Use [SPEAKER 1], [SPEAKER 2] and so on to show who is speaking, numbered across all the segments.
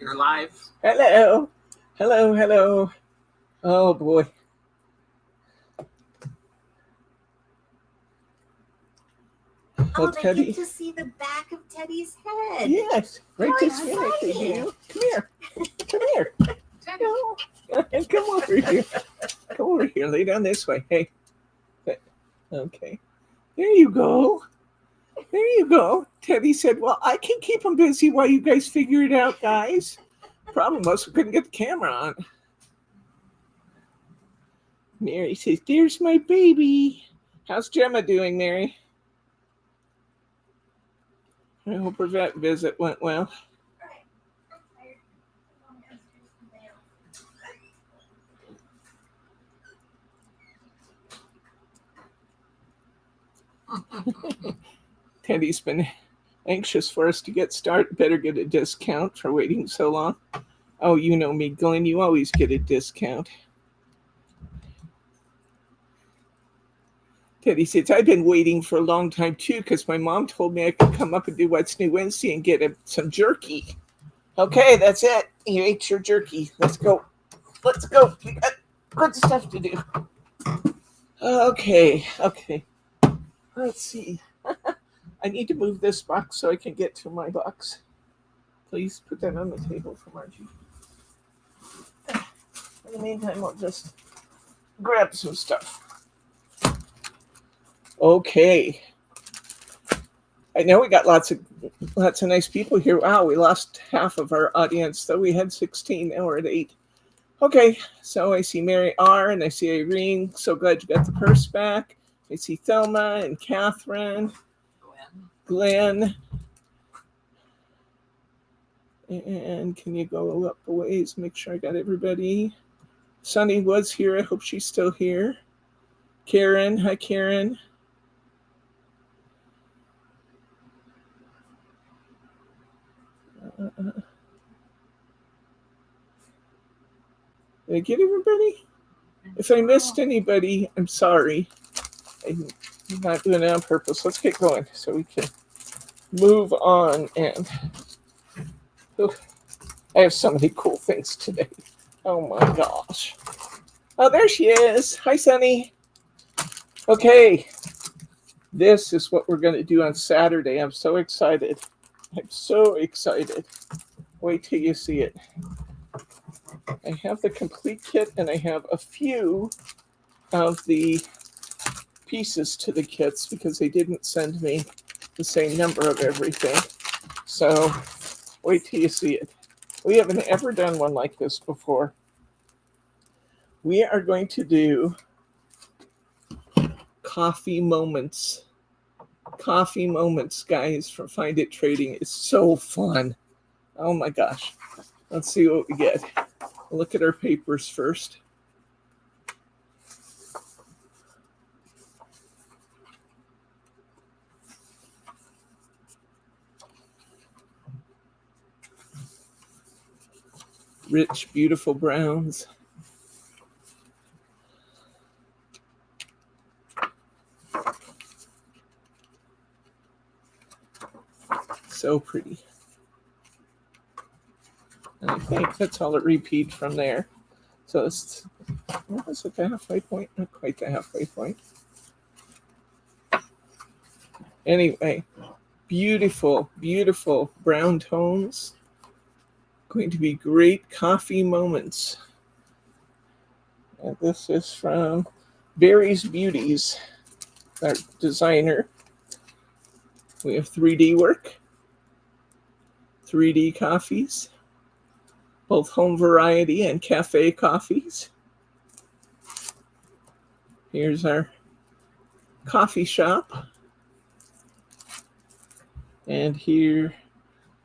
[SPEAKER 1] You're live.
[SPEAKER 2] Hello. Hello, hello. Oh boy.
[SPEAKER 3] Oh, they get to see the back of Teddy's head.
[SPEAKER 2] Yes. Right
[SPEAKER 3] How
[SPEAKER 2] this minute they do. Come here. Come here. No. Come over here. Come over here. Lay down this way. Hey. Okay. There you go. There you go. Teddy said, well, I can keep him busy while you guys figure it out, guys. Problem was we couldn't get the camera on. Mary says, there's my baby. How's Gemma doing, Mary? I hope her vet visit went well. Teddy's been anxious for us to get started. Better get a discount for waiting so long. Oh, you know me, Glenn. You always get a discount. Teddy says, I've been waiting for a long time, too, because my mom told me I could come up and do What's New Wednesday and get some jerky. Okay, that's it. You ate your jerky. Let's go. Let's go. We got good stuff to do. Okay. Let's see. I need to move this box so I can get to my box. Please put that on the table for Margie. In the meantime, I'll just grab some stuff. Okay. I know we got lots of nice people here. Wow, we lost half of our audience, though we had 16. Now we're at 8. Okay, so I see Mary R. and I see Irene. So glad you got the purse back. I see Thelma and Catherine. Glenn. And can you go up a ways? Make sure I got everybody. Sunny was here. I hope she's still here. Karen. Hi, Karen. Did I get everybody? If I missed anybody, I'm sorry. I'm not doing it on purpose. Let's get going so we can move on. And I have so many cool things today. Oh my gosh. Oh, there she is. Hi, Sunny. Okay. This is what we're going to do on Saturday. I'm so excited. I'm so excited. Wait till you see it. I have the complete kit and I have a few of the pieces to the kits because they didn't send me the same number of everything. So wait till you see it. We haven't ever done one like this before. We are going to do coffee moments. Coffee moments, guys, from Find It Trading. It's so fun. Oh my gosh. Let's see what we get. Look at our papers first. Rich, beautiful browns. So pretty. And I think that's all it repeats from there. So it's at the halfway point, not quite the halfway point. Anyway, beautiful, beautiful brown tones. Going to be great coffee moments. And this is from Barry's Beauties, our designer. We have 3D work, 3D coffees, both home variety and cafe coffees. Here's our coffee shop. And here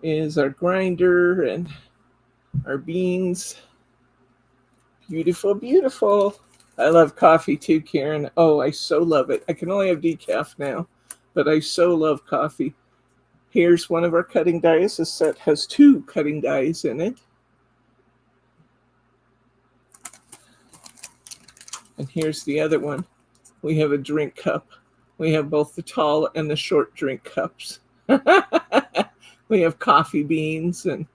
[SPEAKER 2] is our grinder and our beans. Beautiful, beautiful. I love coffee too, Karen. Oh, I so love it. I can only have decaf now, but I so love coffee. Here's one of our cutting dies. This set has 2 cutting dies in it. And here's the other one. We have a drink cup. We have both the tall and the short drink cups. We have coffee beans and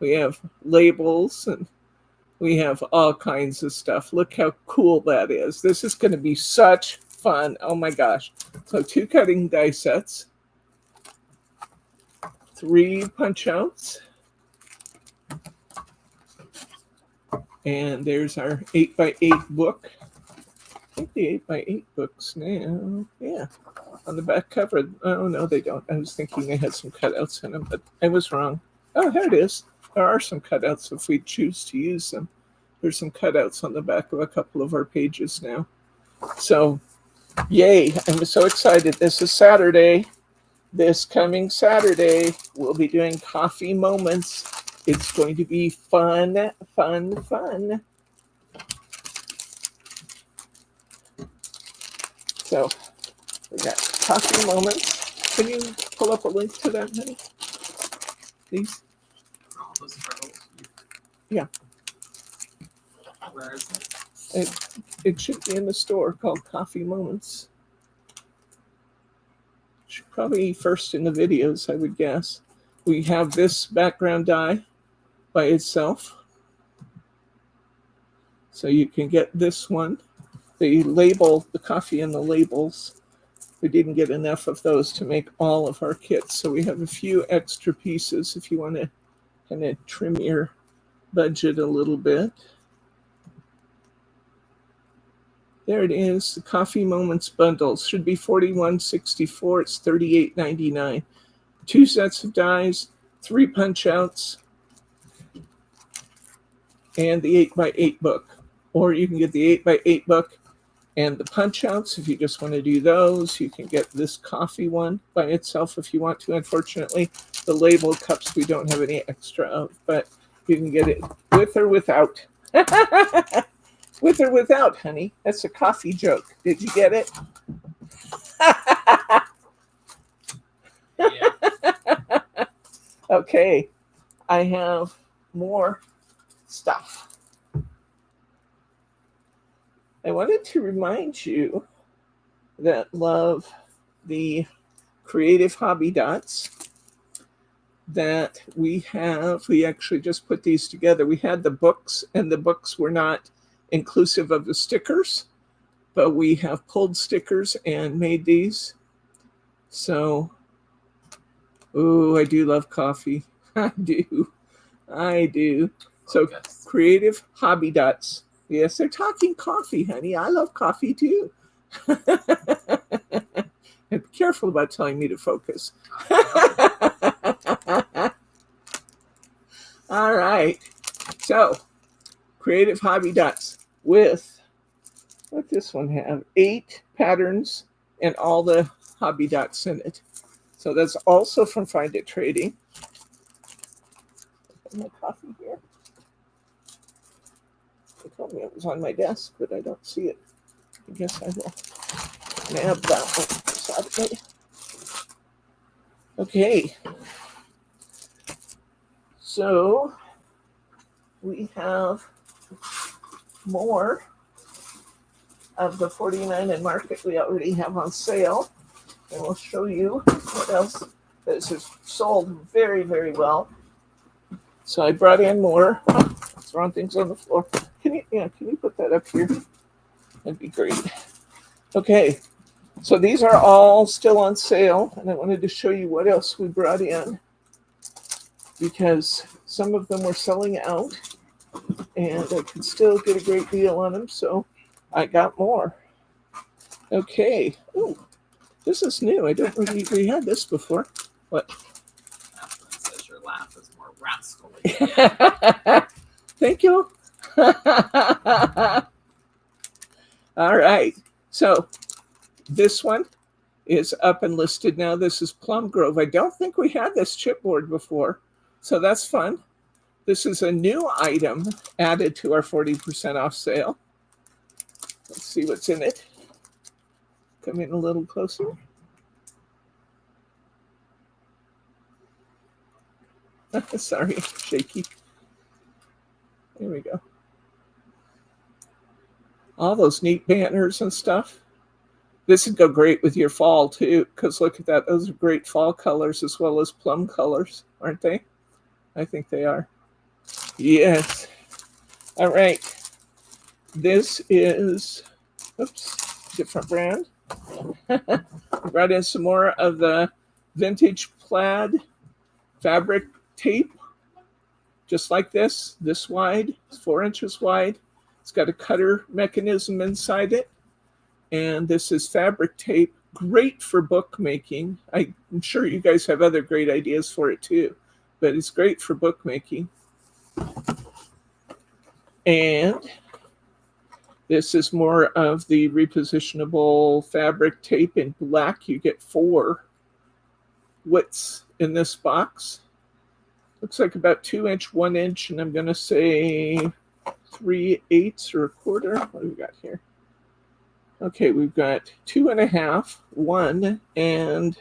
[SPEAKER 2] We have labels and we have all kinds of stuff. Look how cool that is. This is going to be such fun. Oh my gosh. So 2 cutting die sets, 3 punch outs, and there's our 8x8 book. I think the 8x8 books now, yeah, on the back cover. Oh, no, they don't. I was thinking they had some cutouts in them, but I was wrong. Oh, here it is. There are some cutouts if we choose to use them. There's some cutouts on the back of a couple of our pages now. So, yay, I'm so excited. This is Saturday. This coming Saturday, we'll be doing coffee moments. It's going to be fun, fun, fun. So, we got coffee moments. Can you pull up a link to that, honey? Please?
[SPEAKER 1] All those photos.
[SPEAKER 2] Yeah.
[SPEAKER 1] Where is it?
[SPEAKER 2] It should be in the store called Coffee Moments. Should probably first in the videos, I would guess. We have this background die by itself. So you can get this one. They label the coffee in the labels. We didn't get enough of those to make all of our kits. So we have a few extra pieces if you want to kind of trim your budget a little bit. There it is, the Coffee Moments bundles. Should be $41.64. It's $38.99. 2 sets of dies, 3 punch outs, and the 8x8 book. Or you can get the 8x8 book and the punch outs if you just want to do those. You can get this coffee one by itself if you want to. Unfortunately, the label cups we don't have any extra of, but you can get it with or without. With or without, honey. That's a coffee joke. Did you get it?
[SPEAKER 1] Yeah.
[SPEAKER 2] Okay. I have more stuff. I wanted to remind you that love the creative hobby dots that we have. We actually just put these together. We had the books, and the books were not inclusive of the stickers, but we have pulled stickers and made these. So, oh, I do love coffee. I do. So, creative hobby dots. Yes, they're talking coffee, honey. I love coffee too. And be careful about telling me to focus. All right. So, creative hobby dots with, what this one have? 8 patterns and all the hobby dots in it. So that's also from Find It Trading. Put my coffee here. They told me it was on my desk, but I don't see it. I guess I will nab that one for Saturday. Okay. So we have more of the 49 and Market we already have on sale. And we'll show you what else. This is sold very, very well. So I brought in more. Throwing things on the floor. Can you put that up here? That'd be great. Okay. So these are all still on sale. And I wanted to show you what else we brought in, because some of them were selling out and I could still get a great deal on them. So I got more. Okay. Ooh, this is new. I don't really, we had this before. What?
[SPEAKER 1] It says your laugh is more rascally.
[SPEAKER 2] Thank you. All right. So this one is up and listed now. This is Plum Grove. I don't think we had this chipboard before, so that's fun. This is a new item added to our 40% off sale. Let's see what's in it. Come in a little closer. Sorry, shaky. There we go. All those neat banners and stuff. This would go great with your fall too, because look at that. Those are great fall colors as well as plum colors, aren't they? I think they are. Yes. All right. This is, oops, different brand. Brought in some more of the vintage plaid fabric tape, just like this wide. It's 4 inches wide. It's got a cutter mechanism inside it. And this is fabric tape, great for bookmaking. I'm sure you guys have other great ideas for it too, but it's great for bookmaking. And this is more of the repositionable fabric tape in black. You get 4 widths in this box. Looks like about 2 inch, 1 inch, and I'm going to say 3/8 or a quarter. What do we got here? Okay, we've got 2.5, 1, and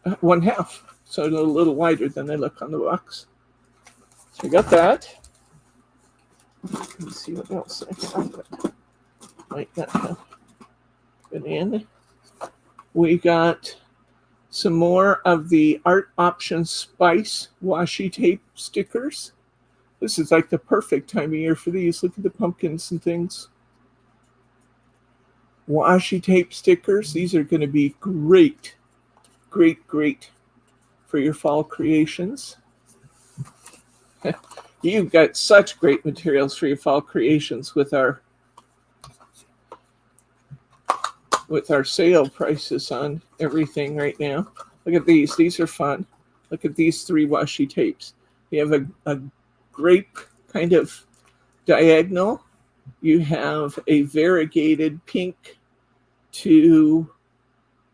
[SPEAKER 2] 1/2. So a little wider than they look on the box. So we got that. Let me see what else I have, but might not have been in. We got some more of the Art Option Spice washi tape stickers. This is like the perfect time of year for these. Look at the pumpkins and things. Washi tape stickers. These are going to be great, great, great for your fall creations. You've got such great materials for your fall creations with our sale prices on everything right now. Look at these. These are fun. Look at these 3 washi tapes. You have a grape kind of diagonal. You have a variegated pink to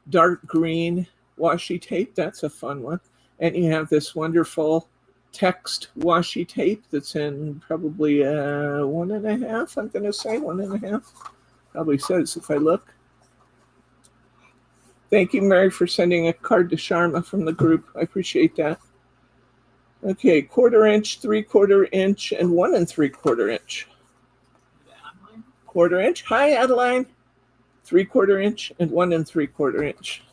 [SPEAKER 2] dark green washi tape. That's a fun one. And you have this wonderful text washi tape that's in probably 1.5. I'm going to say 1.5. Probably says if I look. Thank you, Mary, for sending a card to Sharma from the group. I appreciate that. Okay, 1/4 inch, 3/4 inch, and 1 3/4 inch. 1/4 inch. Hi, Adeline. 3/4 inch and 1 3/4 inch.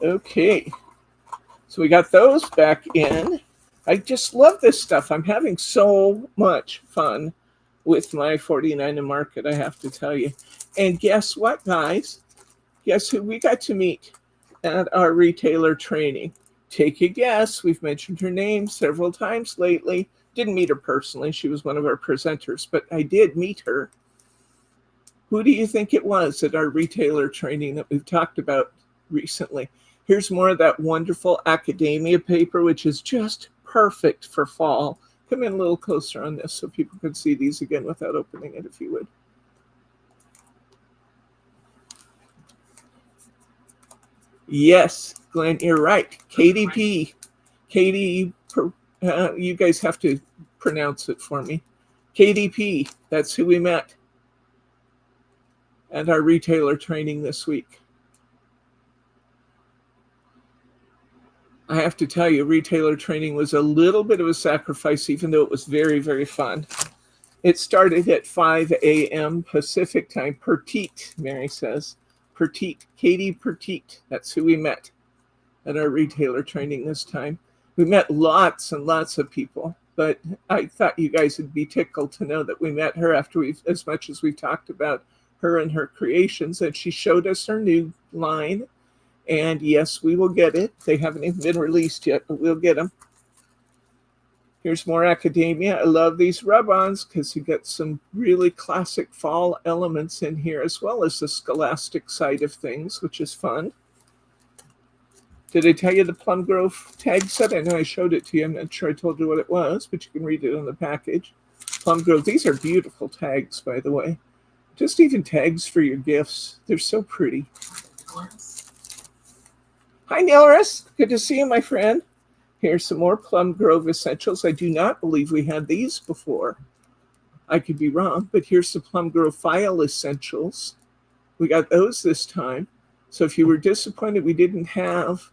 [SPEAKER 2] Okay, so we got those back in. I just love this stuff. I'm having so much fun with my 49 and market, I have to tell you. And guess what, guys? Guess who we got to meet at our retailer training? Take a guess. We've mentioned her name several times lately. Didn't meet her personally. She was one of our presenters, but I did meet her. Who do you think it was at our retailer training that we've talked about recently? Here's more of that wonderful academia paper, which is just perfect for fall. Come in a little closer on this so people can see these again without opening it, if you would. Yes, Glenn, you're right. KDP. Katie, you guys have to pronounce it for me. KDP, that's who we met at our retailer training this week. I have to tell you, retailer training was a little bit of a sacrifice, even though it was very, very fun. It started at 5 a.m. Pacific time. Petite, Mary says. Petite, Katie Petite. That's who we met at our retailer training this time. We met lots and lots of people, but I thought you guys would be tickled to know that we met her after as much as we've talked about her and her creations, and she showed us her new line. And yes, we will get it. They haven't even been released yet, but we'll get them. Here's more academia. I love these rub-ons because you get some really classic fall elements in here, as well as the scholastic side of things, which is fun. Did I tell you the Plum Grove tag set? I know I showed it to you. I'm not sure I told you what it was, but you can read it on the package. Plum Grove. These are beautiful tags, by the way. Just even tags for your gifts. They're so pretty. Hi, Nilris. Good to see you, my friend. Here's some more Plum Grove essentials. I do not believe we had these before. I could be wrong, but here's the Plum Grove file essentials. We got those this time. So if you were disappointed we didn't have,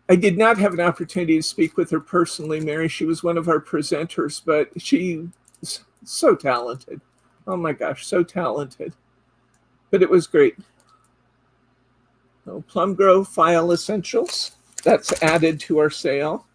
[SPEAKER 2] I did not have an opportunity to speak with her personally, Mary. She was one of our presenters, but she's so talented. Oh my gosh, so talented. But it was great. So Plum Grove File Essentials. That's added to our sale.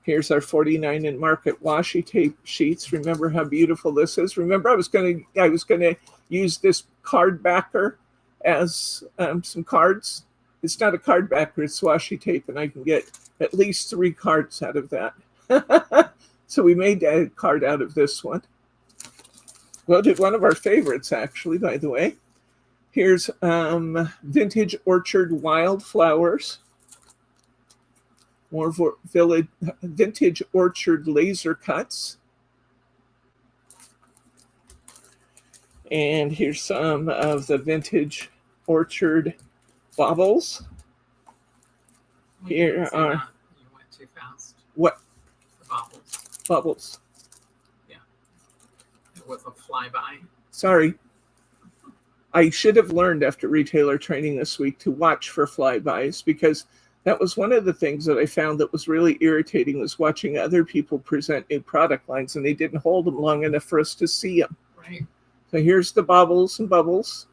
[SPEAKER 2] Here's our 49 in market washi tape sheets. Remember how beautiful this is? Remember I was gonna use this card backer as some cards. It's not a card backer, it's washi tape, and I can get at least 3 cards out of that. So we made a card out of this one. Well, did one of our favorites, actually, by the way. Here's Vintage Orchard Wildflowers. More Vintage Orchard laser cuts. And here's some of the Vintage Orchard baubles. Here are...
[SPEAKER 1] You went too fast.
[SPEAKER 2] What?
[SPEAKER 1] The baubles.
[SPEAKER 2] Bubbles.
[SPEAKER 1] Yeah. It was a flyby.
[SPEAKER 2] Sorry. I should have learned after retailer training this week to watch for flybys, because that was one of the things that I found that was really irritating, was watching other people present new product lines and they didn't hold them long enough for us to see them.
[SPEAKER 1] Right.
[SPEAKER 2] So here's the baubles and bubbles.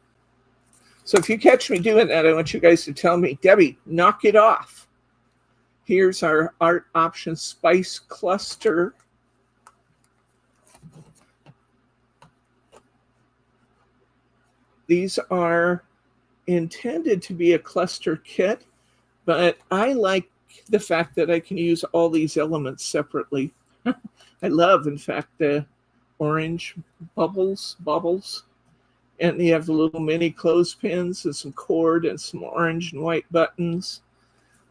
[SPEAKER 2] So if you catch me doing that, I want you guys to tell me, Debbie, knock it off. Here's our Art Option Spice Cluster. These are intended to be a cluster kit, but I like the fact that I can use all these elements separately. I love, in fact, the orange bubbles. And you have the little mini clothespins and some cord and some orange and white buttons.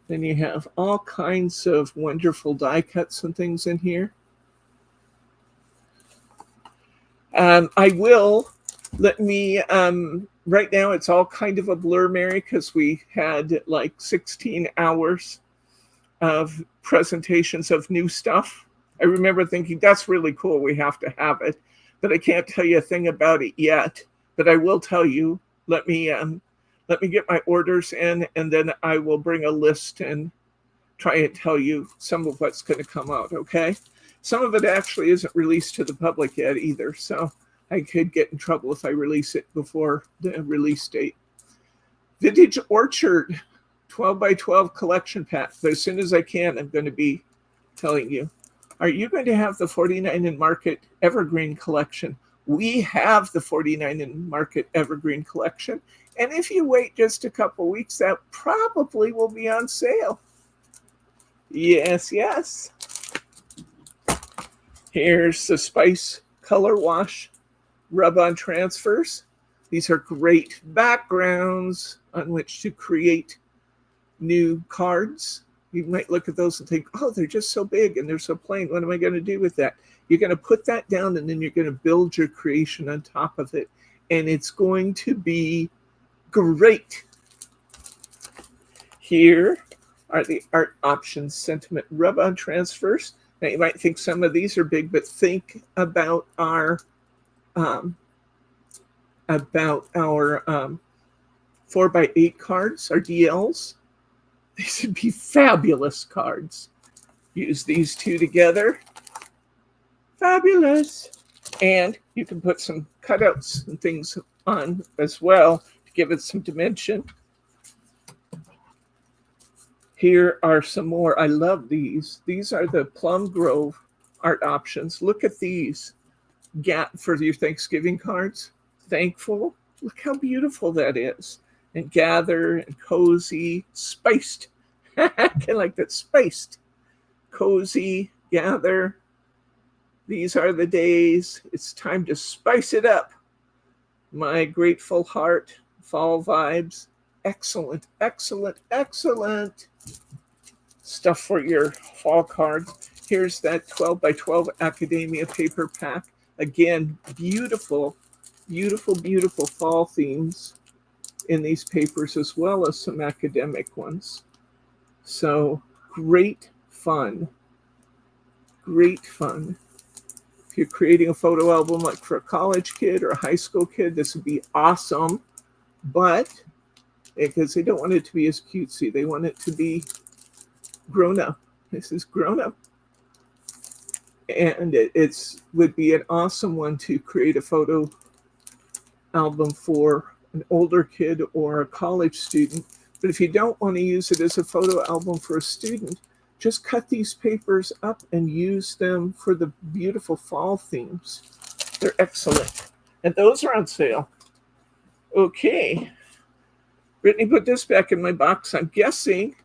[SPEAKER 2] Then you have all kinds of wonderful die cuts and things in here. Right now it's all kind of a blur, Mary, because we had like 16 hours of presentations of new stuff. I remember thinking, that's really cool, we have to have it, but I can't tell you a thing about it yet. But I will tell you, let me get my orders in, and then I will bring a list and try and tell you some of what's going to come out, okay? Some of it actually isn't released to the public yet either, so I could get in trouble if I release it before the release date. Vintage Orchard 12 by 12 collection pack. But as soon as I can, I'm going to be telling you. Are you going to have the 49 in market evergreen collection? We have the 49 in market evergreen collection. And if you wait just a couple weeks, that probably will be on sale. Yes, yes. Here's the Spice Color Wash rub-on transfers. These are great backgrounds on which to create new cards. You might look at those and think, oh, they're just so big and they're so plain. What am I going to do with that? You're going to put that down and then you're going to build your creation on top of it. And it's going to be great. Here are the Art Options Sentiment rub-on transfers. Now you might think some of these are big, but think about our 4x8 cards, our DLs. These would be fabulous cards. Use these two together. Fabulous. And you can put some cutouts and things on as well to give it some dimension. Here are some more. I love these. These are the Plum Grove Art Options. Look at these. For your Thanksgiving cards. Thankful. Look how beautiful that is. And Gather and Cozy. Spiced. I kind of like that. Spiced. Cozy. Gather. These are the days. It's time to spice it up. My Grateful Heart. Fall vibes. Excellent, excellent, excellent stuff for your fall cards. Here's that 12 by 12 Academia paper pack. Again, beautiful, beautiful, beautiful fall themes in these papers, as well as some academic ones. So great fun. Great fun. If you're creating a photo album like for a college kid or a high school kid, this would be awesome. But because they don't want it to be as cutesy, they want it to be grown up. This is grown up. And it would be an awesome one to create a photo album for an older kid or a college student But if you don't want to use it as a photo album for a student, just cut these papers up and use them for the beautiful fall themes. They're excellent. And those are on sale. Okay. Brittany put this back in my box. I'm guessing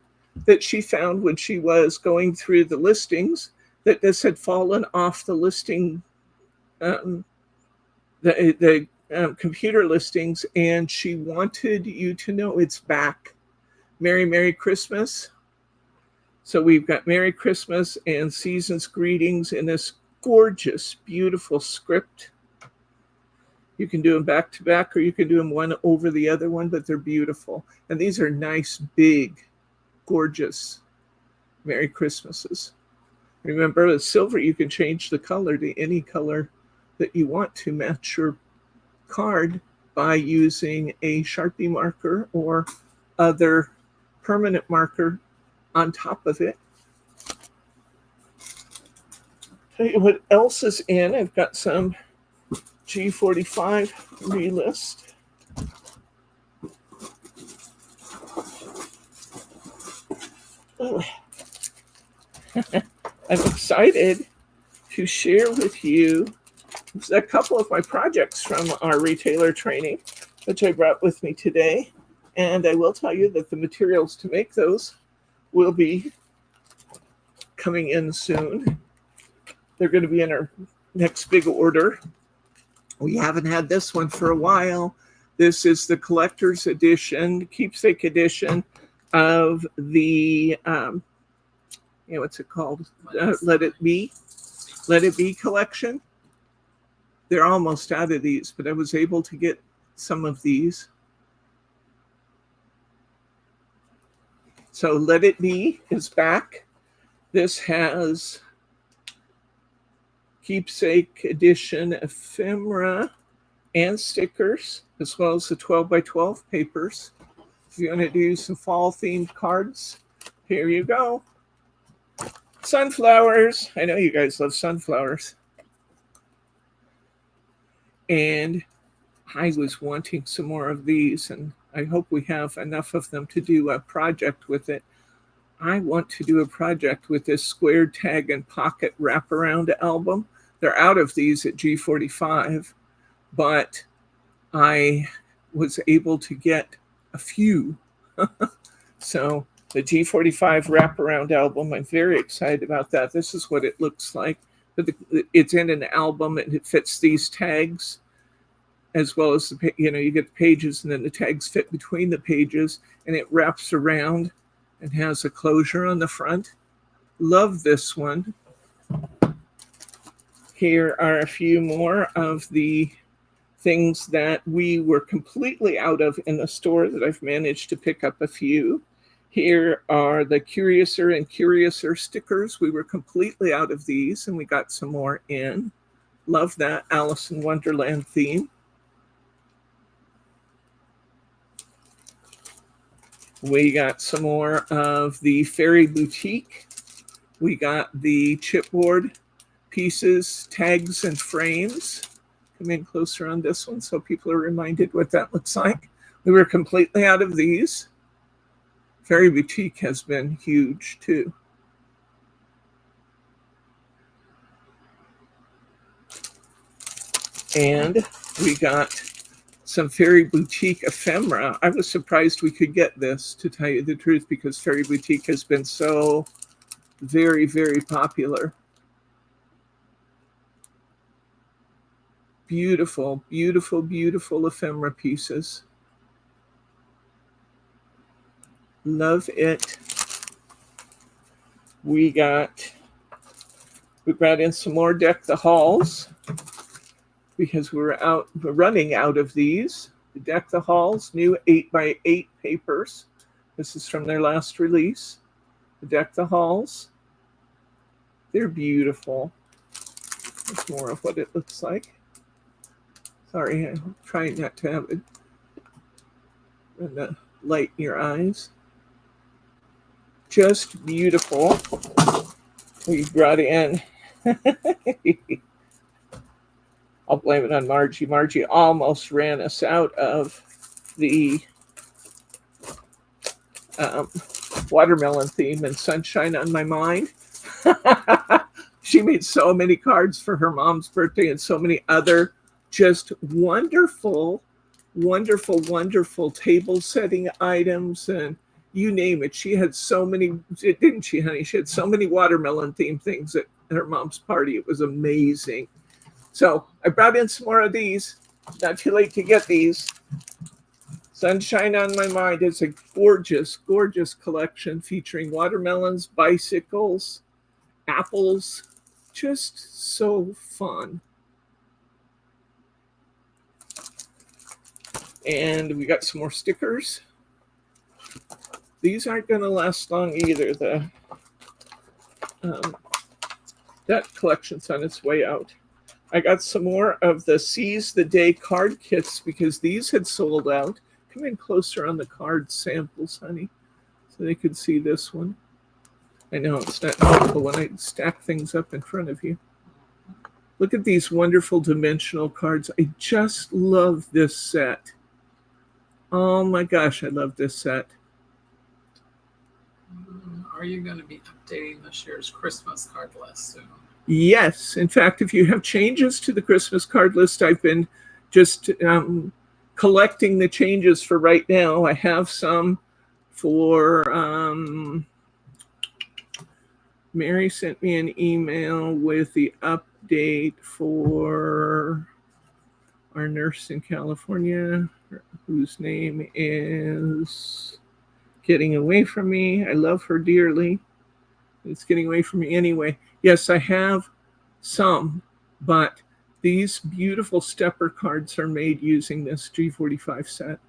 [SPEAKER 2] that she found when she was going through the listings that this had fallen off the listing, the computer listings, and she wanted you to know it's back. Merry Christmas. So we've got Merry Christmas and Season's Greetings in this gorgeous, beautiful script. You can do them back to back, or you can do them one over the other one, but they're beautiful. And these are nice, big, gorgeous Merry Christmases. Remember, with silver, you can change the color to any color that you want to match your card by using a Sharpie marker or other permanent marker on top of it. Tell you what else is in. I've got some G45 relist. Oh. I'm excited to share with you a couple of my projects from our retailer training, which I brought with me today. And I will tell you that the materials to make those will be coming in soon. They're going to be in our next big order. We haven't had this one for a while. This is the collector's edition, keepsake edition of the, what's it called? Let It Be collection. They're almost out of these, but I was able to get some of these. So Let It Be is back. This has keepsake edition ephemera and stickers, as well as the 12 by 12 papers. If you want to do some fall themed cards, here you go. Sunflowers. I know you guys love sunflowers. And I was wanting some more of these, and I hope we have enough of them to do a project with it. I want to do a project with this square tag and pocket wraparound album. They're out of these at G45, but I was able to get a few. So the G45 wraparound album, I'm very excited about that. This is what it looks like. But it's in an album, and it fits these tags, as well as you get the pages, and then the tags fit between the pages, and it wraps around and has a closure on the front. Love this one. Here are a few more of the things that we were completely out of in the store that I've managed to pick up a few. Here are the Curiouser and Curiouser stickers. We were completely out of these, and we got some more in. Love that Alice in Wonderland theme. We got some more of the Fairy Boutique. We got the chipboard pieces, tags, and frames. Come in closer on this one so people are reminded what that looks like. We were completely out of these. Fairy Boutique has been huge too. And we got some Fairy Boutique ephemera. I was surprised we could get this, to tell you the truth, because Fairy Boutique has been so very, very popular. Beautiful, beautiful, beautiful ephemera pieces. Love it. We brought in some more Deck the Halls, because we're running out of these. The Deck the Halls, new 8x8 papers. This is from their last release. The Deck the Halls. They're beautiful. There's more of what it looks like. Sorry, I'm trying not to have it in the light in your eyes. Just beautiful. We brought in I'll blame it on Margie. Margie almost ran us out of the watermelon theme and Sunshine on My Mind. She made so many cards for her mom's birthday and so many other just wonderful, wonderful table setting items and you name it. She had so many, didn't she, honey? She had so many watermelon themed things at her mom's party. It was amazing. So I brought in some more of these. Not too late to get these. Sunshine on My Mind is a gorgeous, gorgeous collection featuring watermelons, bicycles, apples. Just so fun. And we got some more stickers. These aren't going to last long either. That collection's on its way out. I got some more of the Seize the Day card kits because these had sold out. Come in closer on the card samples, honey, so they could see this one. I know it's not helpful when I stack things up in front of you. Look at these wonderful dimensional cards. I just love this set. Oh my gosh, I love this set.
[SPEAKER 1] Are you going to be updating this year's Christmas card list soon?
[SPEAKER 2] Yes. In fact, if you have changes to the Christmas card list, I've been just collecting the changes for right now. I have some for Mary sent me an email with the update for our nurse in California, whose name is getting away from me. I love her dearly. It's getting away from me anyway. Yes, I have some, but these beautiful stepper cards are made using this G45 set.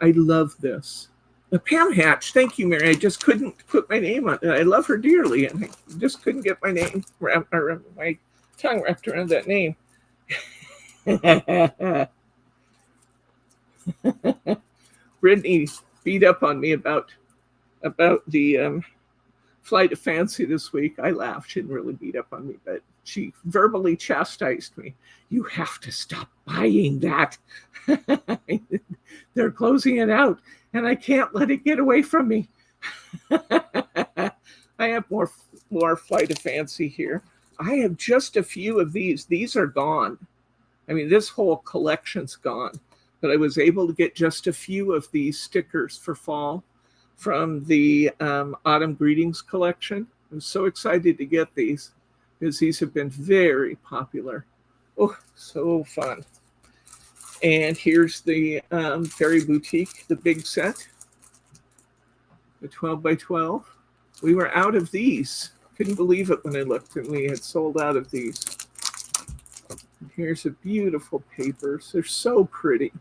[SPEAKER 2] I love this. The Pam Hatch, thank you, Mary. I just couldn't put my name on it. I love her dearly, and I just couldn't get my name wrapped, or my tongue wrapped around that name. Brittany beat up on me about the Flight of Fancy this week. I laughed. She didn't really beat up on me, but she verbally chastised me. You have to stop buying that. They're closing it out, and I can't let it get away from me. I have more Flight of Fancy here. I have just a few of these. These are gone. I mean, this whole collection's gone, but I was able to get just a few of these stickers for fall from the Autumn Greetings collection. I'm so excited to get these because these have been very popular. Oh, so fun. And here's the Fairy Boutique, the big set, the 12 by 12. We were out of these. Couldn't believe it when I looked and we had sold out of these. And here's a beautiful papers. They're so pretty.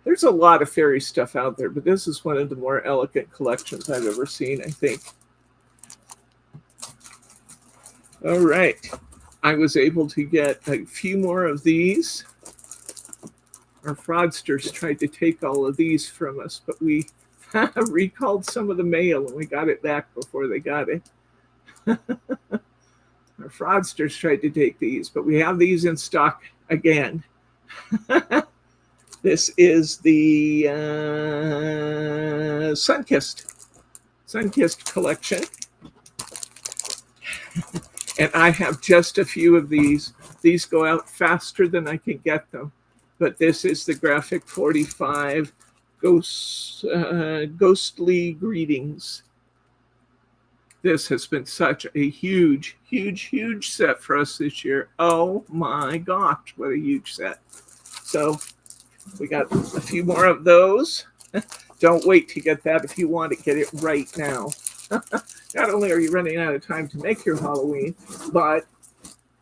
[SPEAKER 2] There's a lot of fairy stuff out there, but this is one of the more elegant collections I've ever seen, I think. All right. I was able to get a few more of these. Our fraudsters tried to take all of these from us, but we recalled some of the mail and we got it back before they got it. Our fraudsters tried to take these, but we have these in stock again. This is the Sunkissed collection. And I have just a few of these. These go out faster than I can get them. But this is the Graphic 45 Ghostly Greetings. This has been such a huge set for us this year. Oh my gosh, what a huge set. So we got a few more of those. Don't wait to get that. If you want it, get it right now. Not only are you running out of time to make your Halloween, but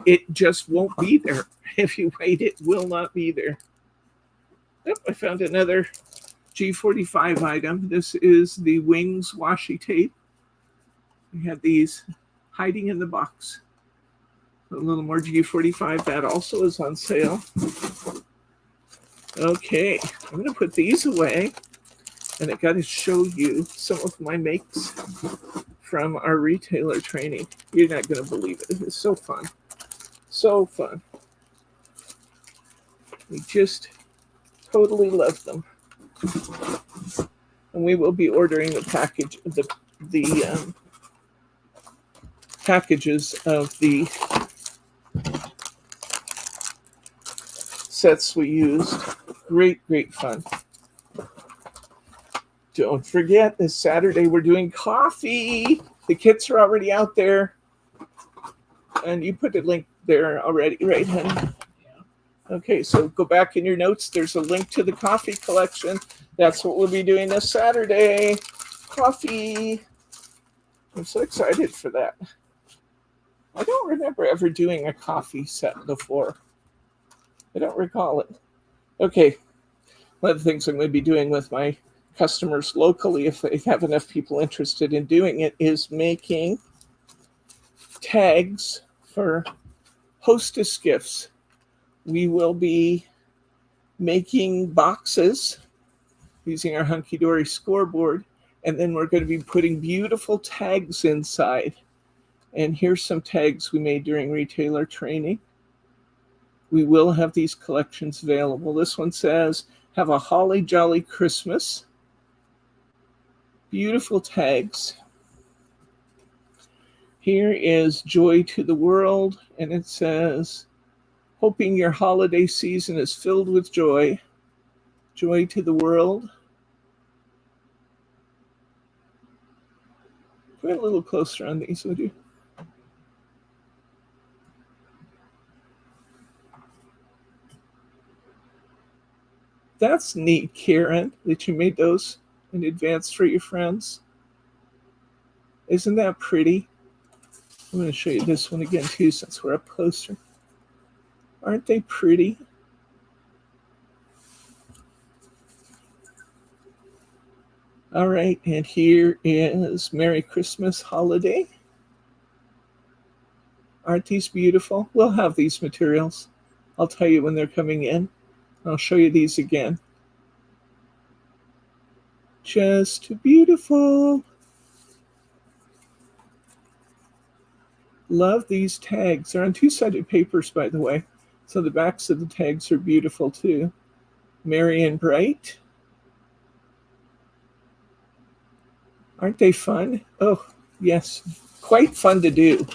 [SPEAKER 2] it just won't be there. If you wait, it will not be there. Yep, I found another G45 item. This is the Wings washi tape. We have these hiding in the box. A little more G45. That also is on sale. Okay, I'm going to put these away. And I got to show you some of my makes from our retailer training. You're not going to believe it. It's so fun. So fun. We just totally love them. And And we will be ordering the packages of the sets we used. Great fun. Don't forget, this Saturday we're doing coffee. The kits are already out there. And you put a link there already, right, honey? Okay, so go back in your notes. There's a link to the coffee collection. That's what we'll be doing this Saturday. Coffee. I'm so excited for that. I don't remember ever doing a coffee set before. I don't recall it. Okay, one of the things I'm going to be doing with my customers locally, if they have enough people interested in doing it, is making tags for hostess gifts. We will be making boxes using our Hunky Dory scoreboard, and then we're going to be putting beautiful tags inside. And here's some tags we made during retailer training. We will have these collections available. This one says, "Have a holly jolly Christmas." Beautiful tags. Here is "Joy to the World," and it says, "Hoping your holiday season is filled with joy. Joy to the world." Get a little closer on these, would you? That's neat, Karen, that you made those in advance for your friends. Isn't that pretty? I'm going to show you this one again, too, since we're up closer. Aren't they pretty? All right, and here is "Merry Christmas Holiday." Aren't these beautiful? We'll have these materials. I'll tell you when they're coming in. I'll show you these again. Just beautiful. Love these tags. They're on two-sided papers, by the way. So the backs of the tags are beautiful too. Merry and bright. Aren't they fun? Oh, yes. Quite fun to do.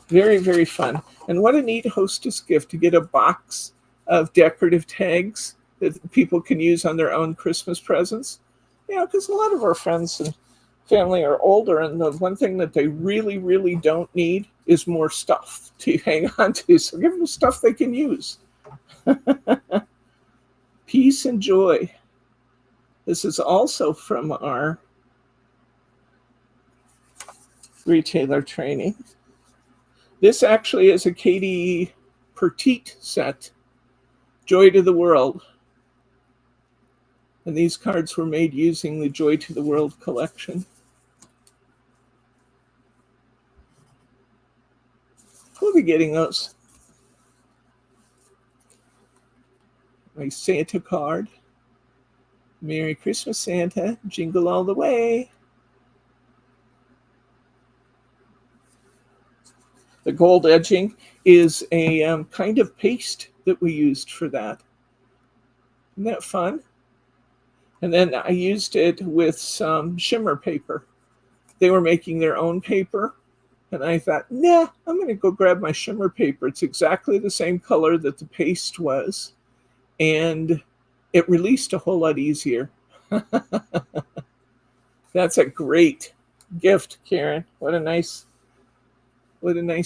[SPEAKER 2] Very fun. And what a neat hostess gift to get a box of decorative tags that people can use on their own Christmas presents. Yeah, because a lot of our friends and family are older, and the one thing that they really don't need is more stuff to hang on to. So give them stuff they can use. Peace and joy. This is also from our retailer training. This actually is a Katie Petite set, Joy to the World. And these cards were made using the Joy to the World collection. We'll be getting those. My Santa card. Merry Christmas, Santa. Jingle all the way. The gold edging is a kind of paste that we used for that. Isn't that fun? And then I used it with some shimmer paper. They were making their own paper. And I thought, nah, I'm going to go grab my shimmer paper. It's exactly the same color that the paste was. And it released a whole lot easier. That's a great gift, Karen. What a nice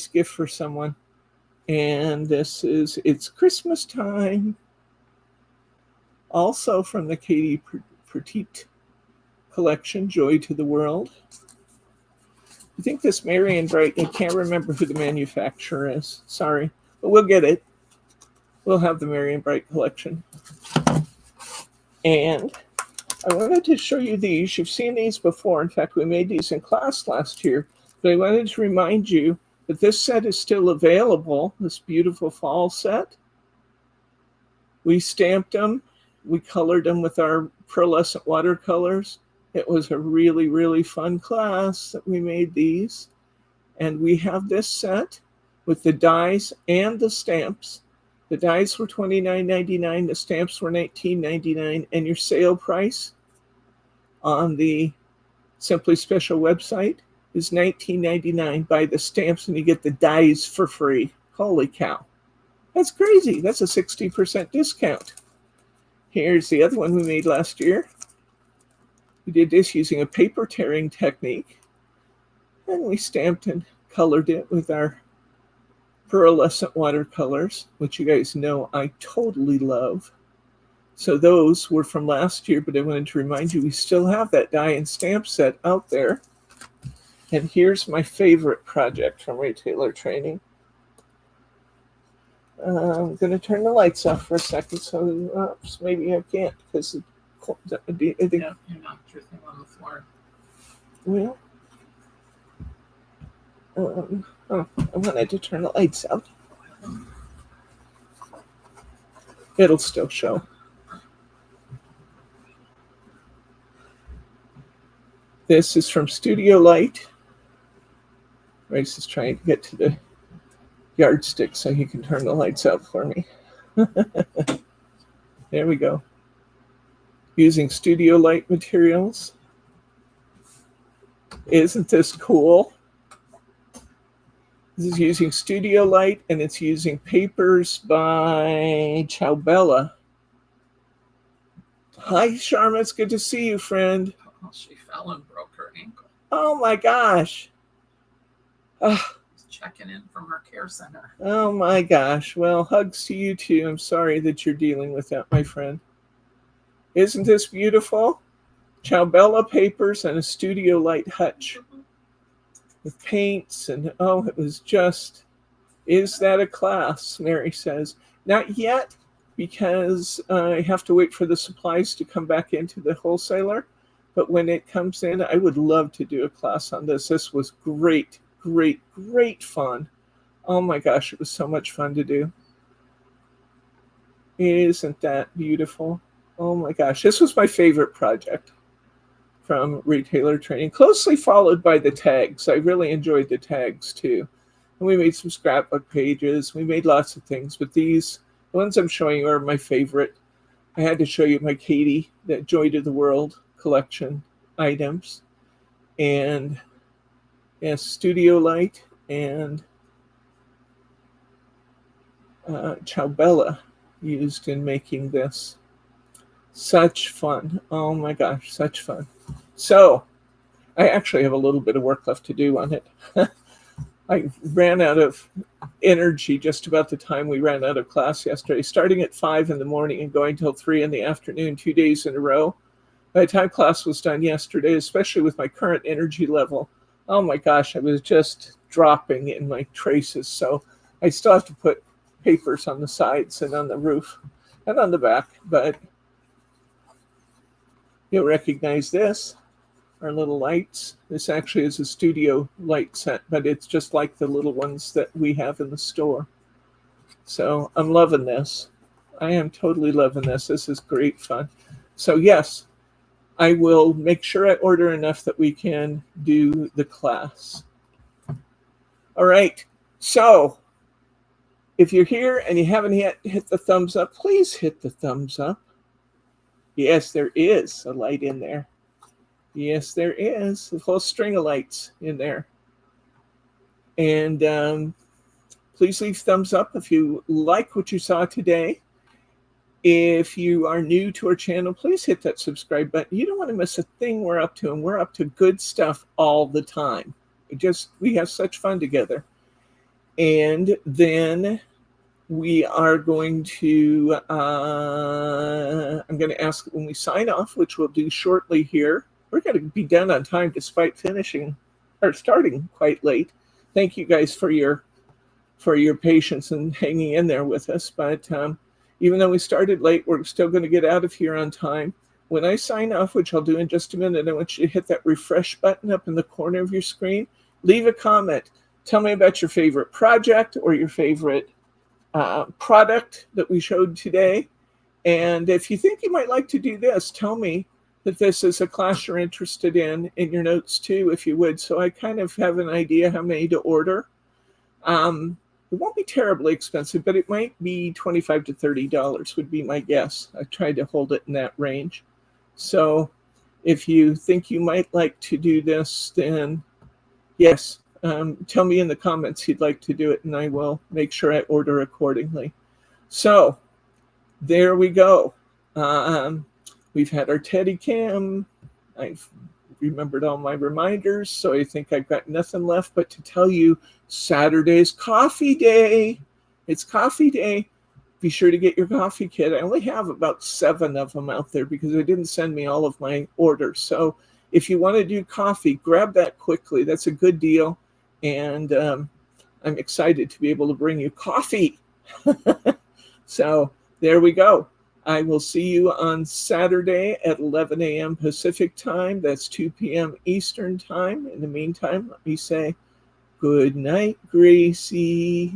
[SPEAKER 2] gift for someone. And this is "It's Christmas Time." Also from the Katie Petite collection, Joy to the World. I think this Merry and Bright, I can't remember who the manufacturer is. Sorry, but we'll get it. We'll have the Merry and Bright collection. And I wanted to show you these. You've seen these before. In fact, we made these in class last year. But I wanted to remind you that this set is still available, this beautiful fall set. We stamped them. We colored them with our pearlescent watercolors. It was a really fun class that we made these. And we have this set with the dies and the stamps. The dies were $29.99, the stamps were $19.99, and your sale price, on the Simply Special website is $19.99. Buy the stamps and you get the dies for free. Holy cow. That's crazy. That's a 60% discount. Here's the other one we made last year. We did this using a paper tearing technique. And we stamped and colored it with our pearlescent watercolors, which you guys know I totally love. So those were from last year, but I wanted to remind you we still have that die and stamp set out there. And here's my favorite project from Retailer Training. I'm going to turn the lights off for a second, so maybe I can't because
[SPEAKER 1] Yeah, you knocked your thing on the floor.
[SPEAKER 2] Well, I wanted to turn the lights out. It'll still show. This is from Studio Light. Race is trying to get to the yardstick so he can turn the lights out for me. There we go. Using Studio Light materials. Isn't this cool? This is using Studio Light, and it's using papers by Ciao. Hi, Sharma. It's good to see you, friend.
[SPEAKER 1] Oh, she fell and broke her ankle.
[SPEAKER 2] Oh, my gosh.
[SPEAKER 1] Checking in from her care center.
[SPEAKER 2] Oh, my gosh. Well, hugs to you, too. I'm sorry that you're dealing with that, my friend. Isn't this beautiful? Ciao papers and a Studio Light hutch. With paints and it was just, is that a class? Mary says. Not yet, because I have to wait for the supplies to come back into the wholesaler. But when it comes in, I would love to do a class on this. This was great, great, great fun. Oh my gosh, it was so much fun to do. Isn't that beautiful? Oh my gosh, this was my favorite project from Retailer Training, closely followed by the tags. I really enjoyed the tags too. And we made some scrapbook pages. We made lots of things, but these, the ones I'm showing you are my favorite. I had to show you my Katie, that Joy to the World collection items. And yes, Studio Light and Ciao used in making this. Such fun. Oh my gosh, such fun. So, I actually have a little bit of work left to do on it. I ran out of energy just about the time we ran out of class yesterday, starting at 5 in the morning and going till 3 in the afternoon, 2 days in a row. By the time class was done yesterday, especially with my current energy level, oh my gosh, I was just dropping in my traces. So I still have to put papers on the sides and on the roof and on the back, but you'll recognize this. Our little lights. This actually is a Studio Light set, but it's just like the little ones that we have in the store. So I'm loving this. I am totally loving this. This is great fun. So yes, I will make sure I order enough that we can do the class. All right. So if you're here and you haven't yet hit the thumbs up, please hit the thumbs up. Yes, there is a light in there. Yes, there is a whole string of lights in there. And please leave thumbs up if you like what you saw today. If you are new to our channel, please hit that subscribe button. You don't want to miss a thing we're up to, and we're up to good stuff all the time. We have such fun together. And then we are going to, I'm going to ask when we sign off, which we'll do shortly here. We're going to be done on time despite starting quite late. Thank you guys for your patience and hanging in there with us. But even though we started late, we're still going to get out of here on time. When I sign off, which I'll do in just a minute, I want you to hit that refresh button up in the corner of your screen. Leave a comment. Tell me about your favorite project or your favorite product that we showed today. And if you think you might like to do this, tell me that this is a class you're interested in your notes too, if you would. So I kind of have an idea how many to order. It won't be terribly expensive, but it might be $25 to $30 would be my guess. I tried to hold it in that range. So if you think you might like to do this, then yes, tell me in the comments you'd like to do it, and I will make sure I order accordingly. So there we go. We've had our Teddy Cam. I've remembered all my reminders, so I think I've got nothing left but to tell you Saturday's coffee day. It's coffee day. Be sure to get your coffee kit. I only have about 7 of them out there because they didn't send me all of my orders. So if you want to do coffee, grab that quickly. That's a good deal. And I'm excited to be able to bring you coffee. So there we go. I will see you on Saturday at 11 a.m. Pacific time. That's 2 p.m. Eastern time. In the meantime, let me say good night, Gracie.